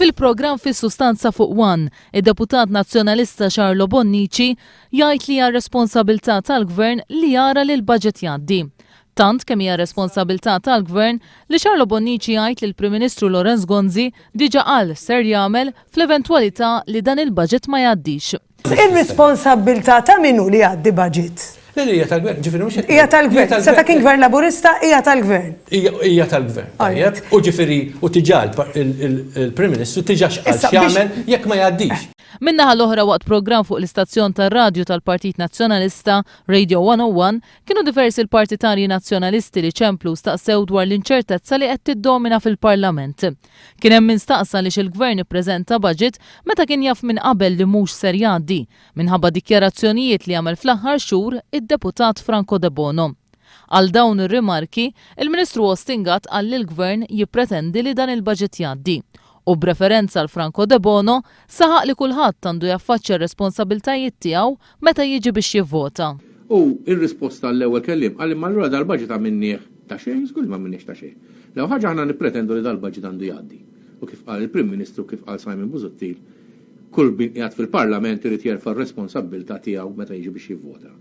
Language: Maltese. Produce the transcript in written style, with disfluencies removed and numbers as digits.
Fil-programm fis-sustanza fuq One, id-deputat nazzjonalista Xarlo Bonnici jgħid li hija responsabilità tal-Gvern li jara li l-budget jgħaddi. Tant kemm hija responsabilità tal-Gvern li Xarlo Bonnici jgħid li l-Prim Ministru Lorenz Gonzi diġà qal ser jagħmel fl-eventwalità li dan il-budget ma jgħaddix. Ir-responsabilità ta' minnu li jgħaddi budget? Hija tal-Gvern, ġifieri mhux hija tal-Gvern. Se ta' kien Gvern Laburista hija tal-Gvern. Hija tal-Gvern. Tajjeb, u ġifieri u tiġà il-Prim Ministru tiġà x'jagħmel jekk ma jgħaddix. Min-naħa l-oħra waqt programm fuq l-istazzjon tar-radju tal-Partit Nazzjonalista, Radio 101, kienu diversi l-partitarji nazzjonalisti li ċemplu staqsew dwar l-inċertezza li qed tiddomina fil-Parlament. Kien hemm min staqsa li il-Gvern ippreżenta budget meta kien jaf minn qabel li mhux ser jgħaddi minħabba dikjarazzjonijiet li għamel fl-aħħar xhur id-deputat Franco De Bono. Għal dawn ir-rimarki, il-Ministru Ostingat qal li l-Gvern jippretendi li dan il-budget jgħaddi. U b'referenza għal Franco De Bono, saħaq li kulħadd għandu jaffaċċja r-responsabiltajiet tiegħu meta jiġi biex jivvota. U ir-risposta l-ewwel kelliem qal imma allura dal-budget għamilnieh ta' xejn, żgur ma minniex ta' xejn. Lew ħaġa aħna nippretendu li dal-budget għandu jgħaddi. U kif qal il-Prim Ministru kif qal Simon Busuttil, kull bin qiegħed fil-Parlament irid jerfa' r-responsabilità tiegħu meta jiġi biex jivvota.